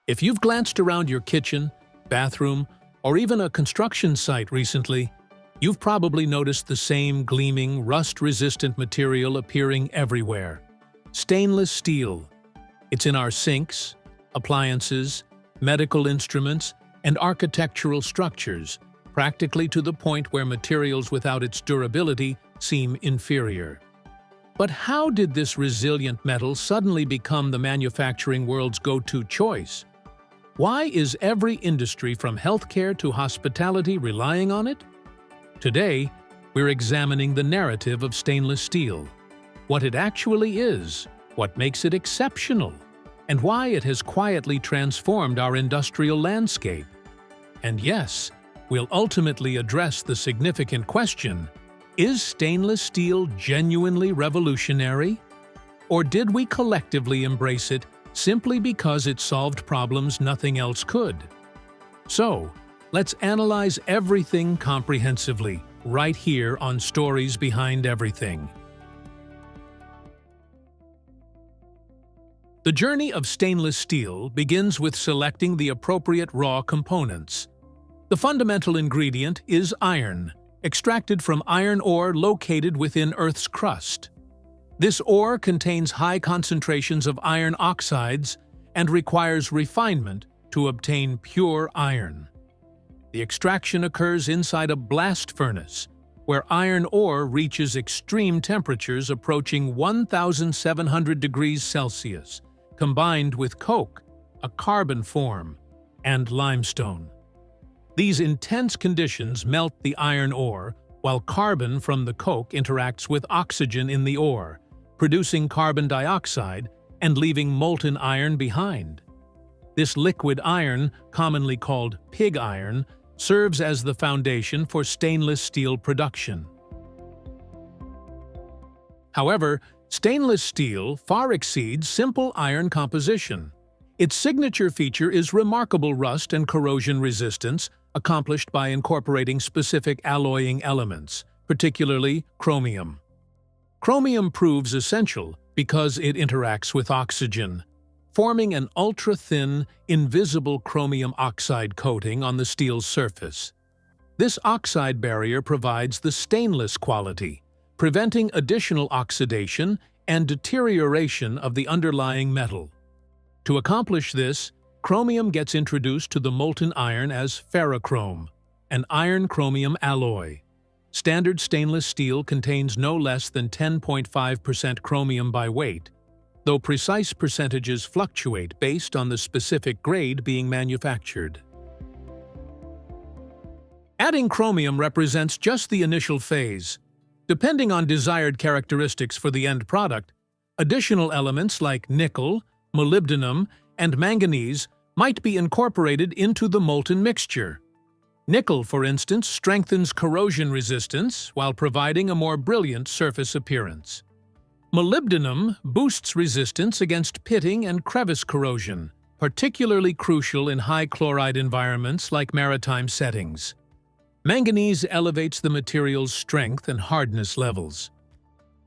If you've glanced around your kitchen, bathroom, or even a construction site recently, you've probably noticed the same gleaming, rust-resistant material appearing everywhere. Stainless steel. It's in our sinks, appliances, medical instruments, and architectural structures, practically to the point where materials without its durability seem inferior. But how did this resilient metal suddenly become the manufacturing world's go-to choice? Why is every industry from healthcare to hospitality relying on it? Today, we're examining the narrative of stainless steel, what it actually is, what makes it exceptional, and why it has quietly transformed our industrial landscape. And yes, we'll ultimately address the significant question: is stainless steel genuinely revolutionary? Or did we collectively embrace it simply because it solved problems nothing else could? So, let's analyze everything comprehensively, right here on Stories Behind Everything. The journey of stainless steel begins with selecting the appropriate raw components. The fundamental ingredient is iron, extracted from iron ore located within Earth's crust. This ore contains high concentrations of iron oxides and requires refinement to obtain pure iron. The extraction occurs inside a blast furnace, where iron ore reaches extreme temperatures approaching 1,700 degrees Celsius, combined with coke, a carbon form, and limestone. These intense conditions melt the iron ore, while carbon from the coke interacts with oxygen in the ore, producing carbon dioxide and leaving molten iron behind. This liquid iron, commonly called pig iron, serves as the foundation for stainless steel production. However, stainless steel far exceeds simple iron composition. Its signature feature is remarkable rust and corrosion resistance, accomplished by incorporating specific alloying elements, particularly chromium. Chromium proves essential because it interacts with oxygen, forming an ultra-thin, invisible chromium oxide coating on the steel's surface. This oxide barrier provides the stainless quality, preventing additional oxidation and deterioration of the underlying metal. To accomplish this, chromium gets introduced to the molten iron as ferrochrome, an iron-chromium alloy. Standard stainless steel contains no less than 10.5% chromium by weight, though precise percentages fluctuate based on the specific grade being manufactured. Adding chromium represents just the initial phase. Depending on desired characteristics for the end product, additional elements like nickel, molybdenum, and manganese might be incorporated into the molten mixture. Nickel, for instance, strengthens corrosion resistance while providing a more brilliant surface appearance. Molybdenum boosts resistance against pitting and crevice corrosion, particularly crucial in high chloride environments like maritime settings. Manganese elevates the material's strength and hardness levels.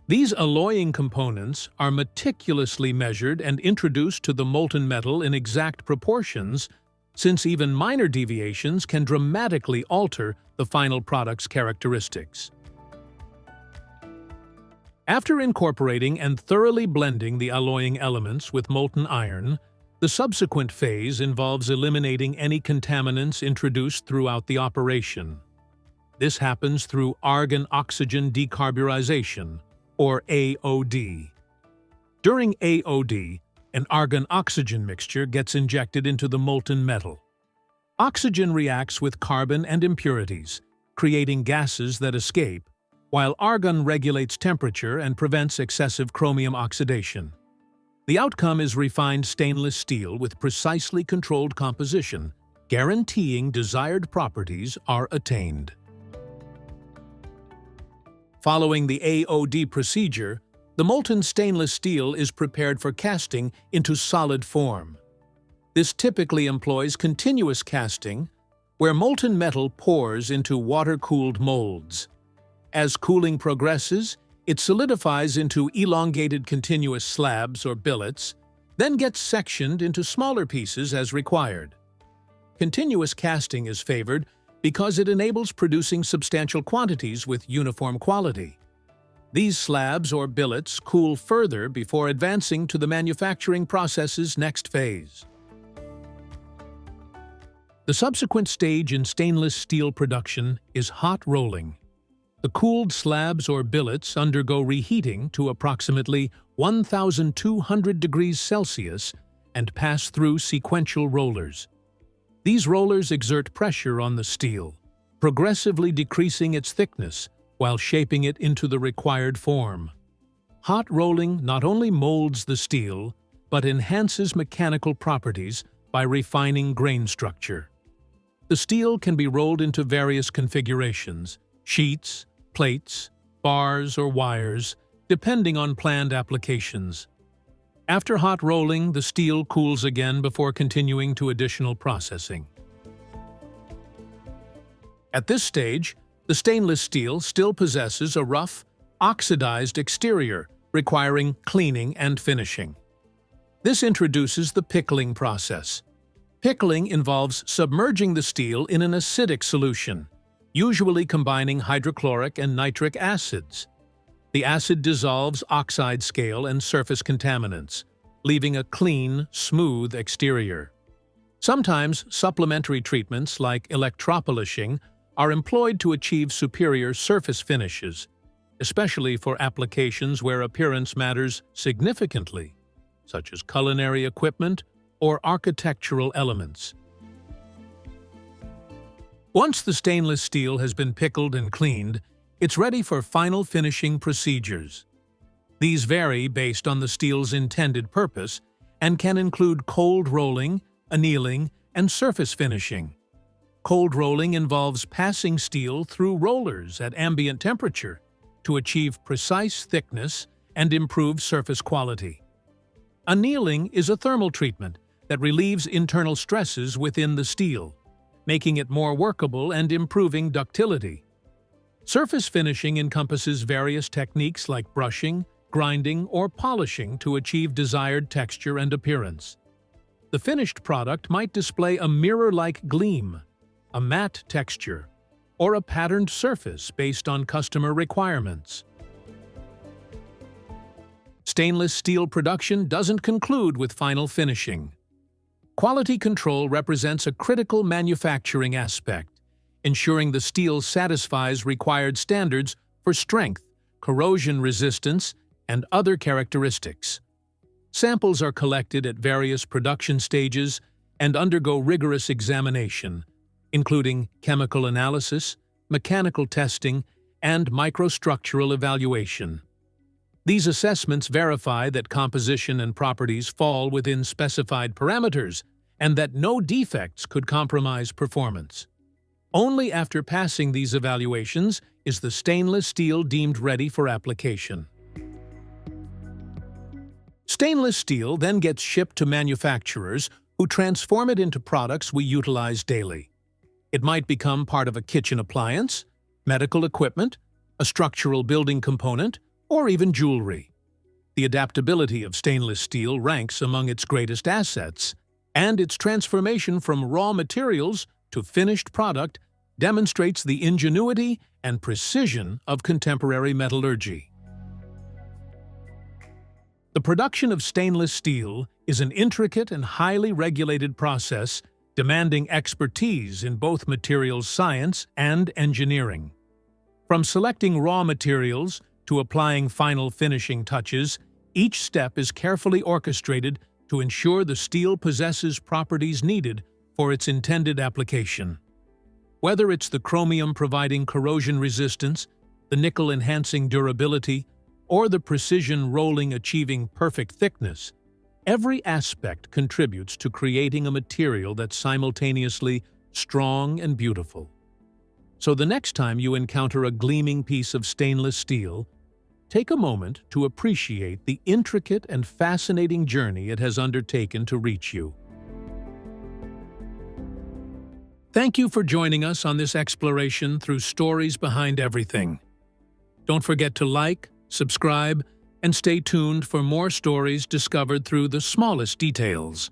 These alloying components are meticulously measured and introduced to the molten metal in exact proportions, since even minor deviations can dramatically alter the final product's characteristics. After incorporating and thoroughly blending the alloying elements with molten iron, the subsequent phase involves eliminating any contaminants introduced throughout the operation. This happens through argon-oxygen decarburization, or AOD. During AOD, an argon-oxygen mixture gets injected into the molten metal. Oxygen reacts with carbon and impurities, creating gases that escape, while argon regulates temperature and prevents excessive chromium oxidation. The outcome is refined stainless steel with precisely controlled composition, guaranteeing desired properties are attained. Following the AOD procedure, the molten stainless steel is prepared for casting into solid form. This typically employs continuous casting, where molten metal pours into water-cooled molds. As cooling progresses, it solidifies into elongated continuous slabs or billets, then gets sectioned into smaller pieces as required. Continuous casting is favored because it enables producing substantial quantities with uniform quality. These slabs or billets cool further before advancing to the manufacturing process's next phase. The subsequent stage in stainless steel production is hot rolling. The cooled slabs or billets undergo reheating to approximately 1,200 degrees Celsius and pass through sequential rollers. These rollers exert pressure on the steel, progressively decreasing its thickness while shaping it into the required form. Hot rolling not only molds the steel, but enhances mechanical properties by refining grain structure. The steel can be rolled into various configurations: sheets, plates, bars, or wires, depending on planned applications. After hot rolling, the steel cools again before continuing to additional processing. At this stage, the stainless steel still possesses a rough, oxidized exterior, requiring cleaning and finishing. This introduces the pickling process. Pickling involves submerging the steel in an acidic solution, usually combining hydrochloric and nitric acids. The acid dissolves oxide scale and surface contaminants, leaving a clean, smooth exterior. Sometimes supplementary treatments like electropolishing are employed to achieve superior surface finishes, especially for applications where appearance matters significantly, such as culinary equipment or architectural elements. Once the stainless steel has been pickled and cleaned, it's ready for final finishing procedures. These vary based on the steel's intended purpose and can include cold rolling, annealing, and surface finishing. Cold rolling involves passing steel through rollers at ambient temperature to achieve precise thickness and improve surface quality. Annealing is a thermal treatment that relieves internal stresses within the steel, making it more workable and improving ductility. Surface finishing encompasses various techniques like brushing, grinding, or polishing to achieve desired texture and appearance. The finished product might display a mirror-like gleam, a matte texture, or a patterned surface based on customer requirements. Stainless steel production doesn't conclude with final finishing. Quality control represents a critical manufacturing aspect, ensuring the steel satisfies required standards for strength, corrosion resistance, and other characteristics. Samples are collected at various production stages and undergo rigorous examination, including chemical analysis, mechanical testing, and microstructural evaluation. These assessments verify that composition and properties fall within specified parameters and that no defects could compromise performance. Only after passing these evaluations is the stainless steel deemed ready for application. Stainless steel then gets shipped to manufacturers who transform it into products we utilize daily. It might become part of a kitchen appliance, medical equipment, a structural building component, or even jewelry. The adaptability of stainless steel ranks among its greatest assets, and its transformation from raw materials to finished product demonstrates the ingenuity and precision of contemporary metallurgy. The production of stainless steel is an intricate and highly regulated process demanding expertise in both materials science and engineering. From selecting raw materials to applying final finishing touches, each step is carefully orchestrated to ensure the steel possesses properties needed for its intended application. Whether it's the chromium providing corrosion resistance, the nickel enhancing durability, or the precision rolling achieving perfect thickness, every aspect contributes to creating a material that's simultaneously strong and beautiful. So the next time you encounter a gleaming piece of stainless steel, take a moment to appreciate the intricate and fascinating journey it has undertaken to reach you. Thank you for joining us on this exploration through stories behind everything. Don't forget to like, subscribe, and stay tuned for more stories discovered through the smallest details.